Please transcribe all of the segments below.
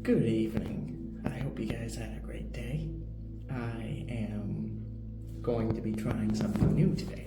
Good evening. I hope you guys had a great day. I am going to be trying something new today.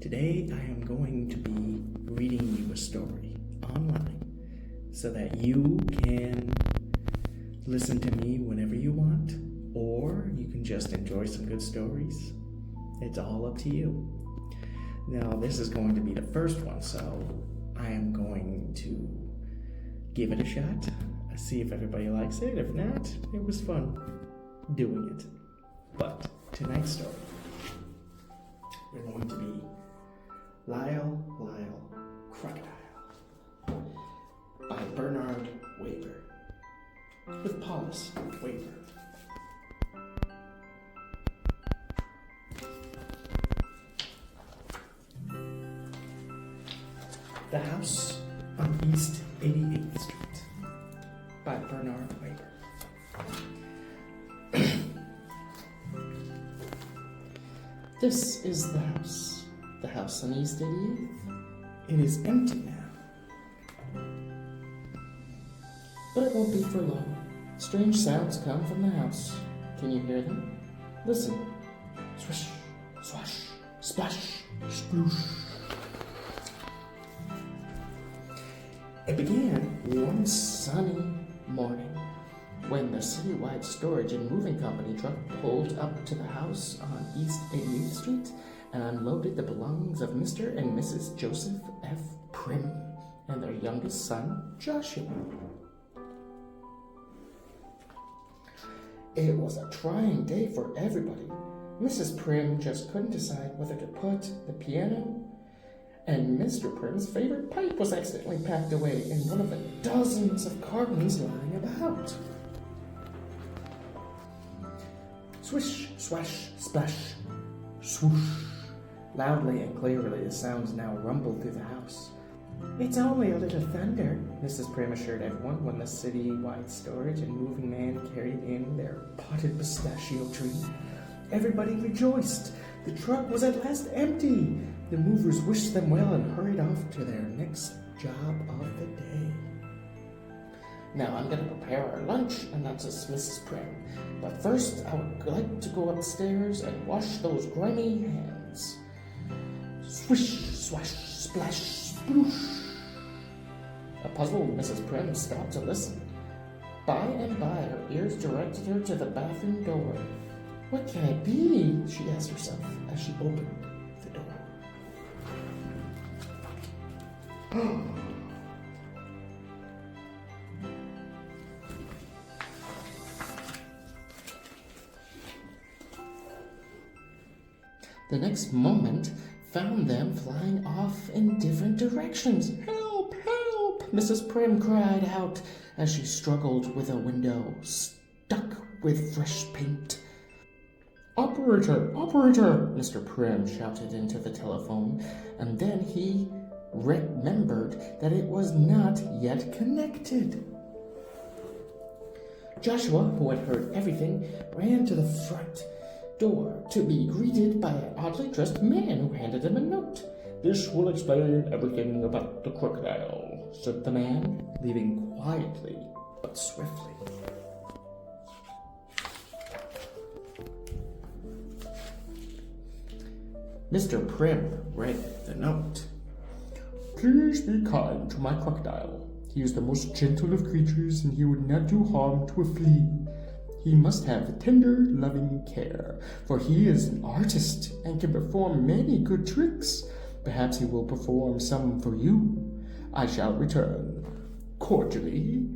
Today I am going to be reading you a story online so that you can listen to me whenever you want, or you can just enjoy some good stories. It's all up to you. Now, this is going to be the first one, so I am going to give it a shot. See if everybody likes it. If not, it was fun doing it. But tonight's story, we're going to be Lyle, Crocodile by Bernard Waber with Paulus Waber. The House on East 88th Street by Bernard Waber. This is the house on East 88th. It is empty now. But it won't be for long. Strange sounds come from the house. Can you hear them? Listen. Swish, swash, splash, sploosh. It began one sunny morning when the citywide storage and moving company truck pulled up to the house on East 88th Street and unloaded the belongings of Mr. and Mrs. Joseph F. Prim and their youngest son, Joshua. It was a trying day for everybody. Mrs. Prim just couldn't decide whether to put the piano, and Mr. Prim's favorite pipe was accidentally packed away in one of the dozens of cartons lying about. Swish, swash, splash, swoosh. Loudly and clearly the sounds now rumbled through the house. It's only a little thunder, Mrs. Prim assured everyone when the city-wide storage and moving man carried in their potted pistachio tree. Everybody rejoiced. The truck was at last empty. The movers wished them well and hurried off to their next job of the day. Now I'm going to prepare our lunch, announces Mrs. Prim. But first, I would like to go upstairs and wash those grimy hands. Swish, swash, splash, sploosh. A puzzled Mrs. Prim stopped to listen. By and by, her ears directed her to the bathroom door. What can it be? She asked herself as she opened the door. The next moment found them flying off in different directions. Help! Help! Mrs. Prim cried out as she struggled with a window stuck with fresh paint. Operator! Operator! Mr. Prim shouted into the telephone, and then he remembered that it was not yet connected. Joshua, who had heard everything, ran to the front door to be greeted by an oddly dressed man who handed him a note. This will explain everything about the crocodile, said the man, leaving quietly but swiftly. Mr. Prim read the note. Please be kind to my crocodile. He is the most gentle of creatures, and he would not do harm to a flea. He must have tender, loving care, for he is an artist and can perform many good tricks. Perhaps he will perform some for you. I shall return. Cordially,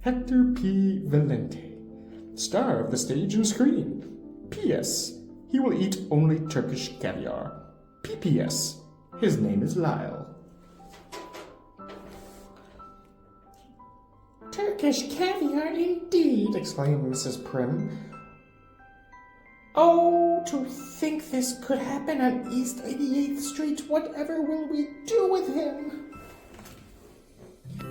Hector P. Valente, star of the stage and screen. P.S. He will eat only Turkish caviar. P.P.S. His name is Lyle. Turkish caviar indeed, exclaimed Mrs. Prim. Oh, to think this could happen on East 88th Street. Whatever will we do with him?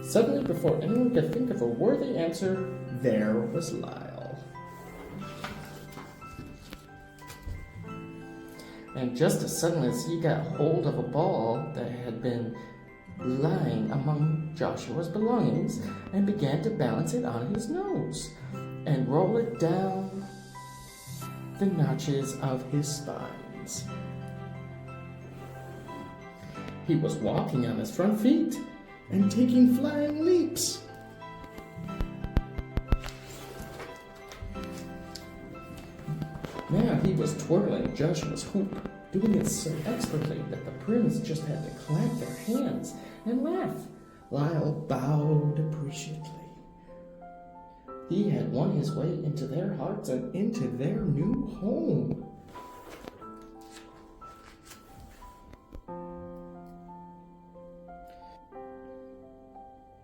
Suddenly, before anyone could think of a worthy answer, there was Lyle. And just as suddenly as he got hold of a ball that had been lying among Joshua's belongings and began to balance it on his nose and roll it down the notches of his spines. He was walking on his front feet and taking flying leaps. Now he was twirling Joshua's hoop, doing it so expertly that the Prims just had to clap their hands and laugh. Lyle bowed appreciatively. He had won his way into their hearts and into their new home.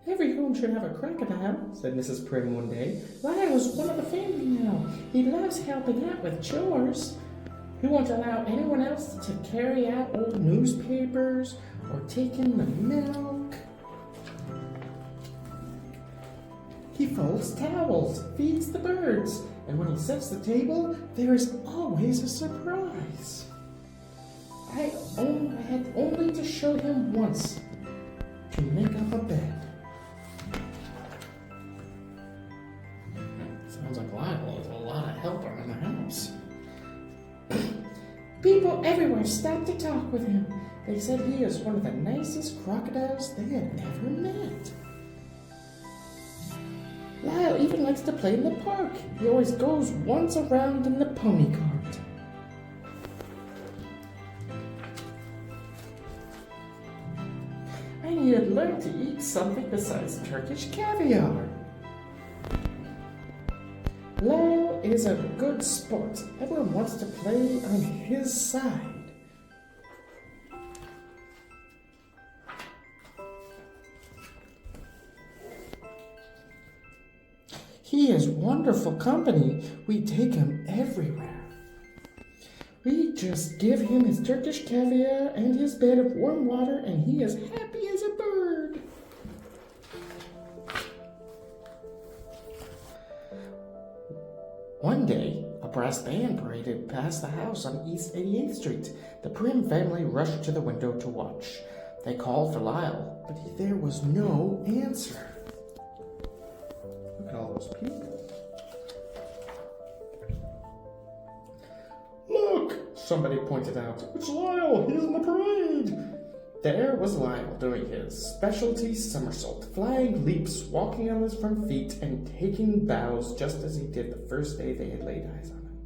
Every home should have a crocodile, said Mrs. Prim one day. Lyle is one of the family now. He loves helping out with chores. He won't allow anyone else to carry out old newspapers or take in the milk. He folds towels, feeds the birds, and when he sets the table, there is always a surprise. I had only to show him once to make up a bed. Sounds like Lyle is a lot of help around the house. People everywhere stopped to talk with him. They said he is one of the nicest crocodiles they had ever met. Lyle even likes to play in the park. He always goes once around in the pony cart. I need to learn to eat something besides Turkish caviar. Lyle is a good sport. Everyone wants to play on his side. He is wonderful company. We take him everywhere. We just give him his Turkish caviar and his bed of warm water, and he is happy as a bird. One day, a brass band paraded past the house on East 88th Street. The Prim family rushed to the window to watch. They called for Lyle, but there was no answer. Look at all those people. Look, somebody pointed out. It's Lyle, he's in the parade. There was Lyle doing his specialty somersault, flying leaps, walking on his front feet, and taking bows just as he did the first day they had laid eyes on him.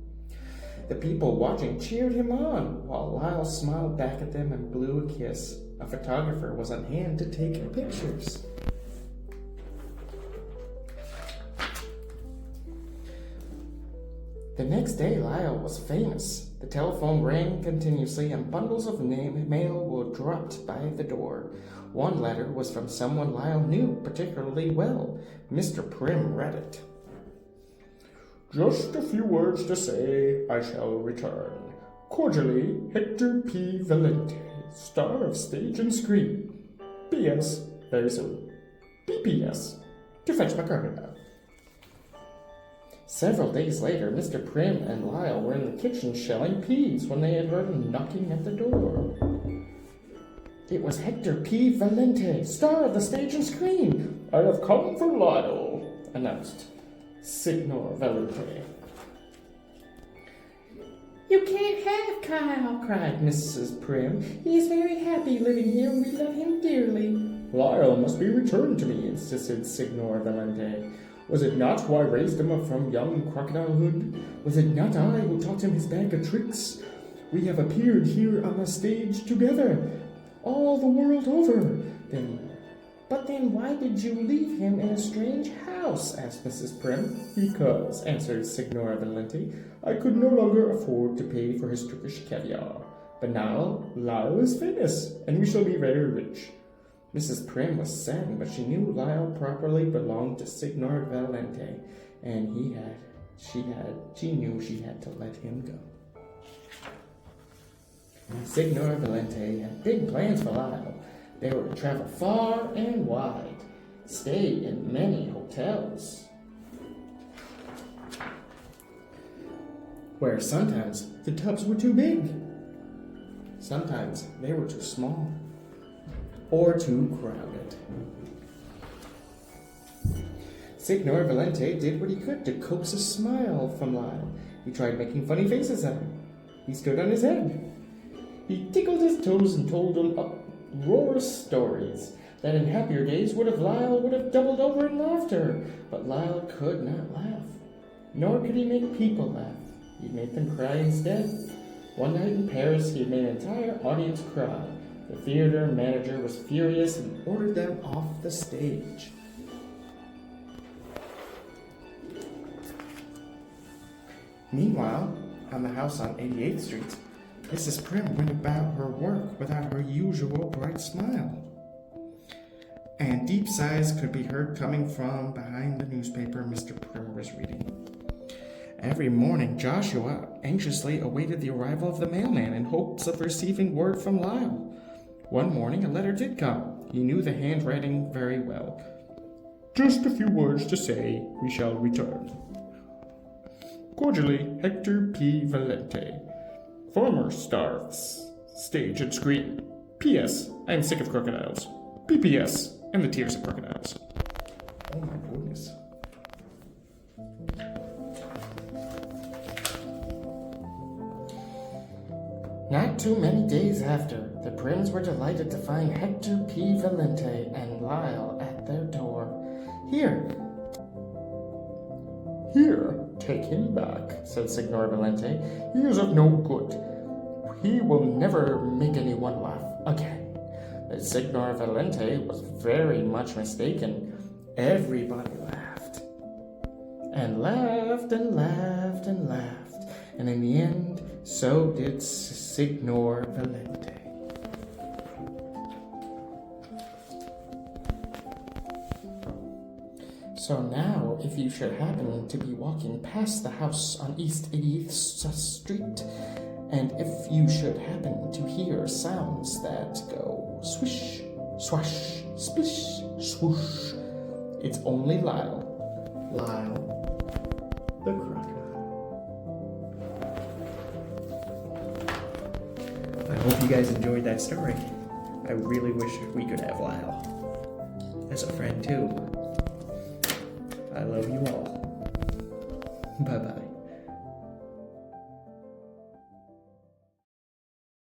The people watching cheered him on, while Lyle smiled back at them and blew a kiss. A photographer was on hand to take pictures. The next day, Lyle was famous. The telephone rang continuously, and bundles of mail were dropped by the door. One letter was from someone Lyle knew particularly well. Mr. Prim read it. Just a few words to say, I shall return. Cordially, Hector P. Valente, star of stage and screen. P.S. Very soon. P.P.S. To fetch my crocodile. Several days later, Mr. Prim and Lyle were in the kitchen shelling peas when they had heard a knocking at the door. It was Hector P. Valente, star of the stage and screen. I have come for Lyle, announced Signor Valente. You can't have Kyle, cried Mrs. Prim. He is very happy living here and we love him dearly. Lyle must be returned to me, insisted Signor Valente. Was it not who I raised him from young crocodilehood? Was it not I who taught him his bag of tricks? We have appeared here on the stage together, all the world over. But then why did you leave him in a strange house? Asked Mrs. Prim. Because, answered Signora Valente, I could no longer afford to pay for his Turkish caviar. But now Lyle is famous, and we shall be very rich. Mrs. Prim was saddened, but she knew Lyle properly belonged to Signor Valente, and she knew she had to let him go. Signor Valente had big plans for Lyle. They were to travel far and wide, stay in many hotels, where sometimes the tubs were too big, sometimes they were too small. or too crowded. Signor Valente did what he could to coax a smile from Lyle. He tried making funny faces at him. He stood on his head. He tickled his toes and told him uproarious stories that in happier days Lyle would have doubled over in laughter. But Lyle could not laugh, nor could he make people laugh. He made them cry instead. One night in Paris, he made an entire audience cry. The theater manager was furious and ordered them off the stage. Meanwhile, on the house on 88th Street, Mrs. Prim went about her work without her usual bright smile. And deep sighs could be heard coming from behind the newspaper Mr. Prim was reading. Every morning, Joshua anxiously awaited the arrival of the mailman in hopes of receiving word from Lyle. One morning, a letter did come. He knew the handwriting very well. "Just a few words to say, we shall return. Cordially, Hector P. Valente, former star of stage and screen. P.S. I am sick of crocodiles. P.P.S. and the tears of crocodiles." Oh my goodness. Not too many days after, the Prims were delighted to find Hector P. Valente and Lyle at their door. Here, take him back," said Signor Valente. "He is of no good. He will never make anyone laugh again." But Signor Valente was very much mistaken. Everybody laughed. And laughed and laughed and laughed. And in the end, so did Signor Valente. So now, if you should happen to be walking past the house on East 80th Street, and if you should happen to hear sounds that go swish, swash, splish, swoosh, it's only Lyle. Lyle, the crocodile. I hope you guys enjoyed that story. I really wish we could have Lyle as a friend too. I love you all. Bye-bye.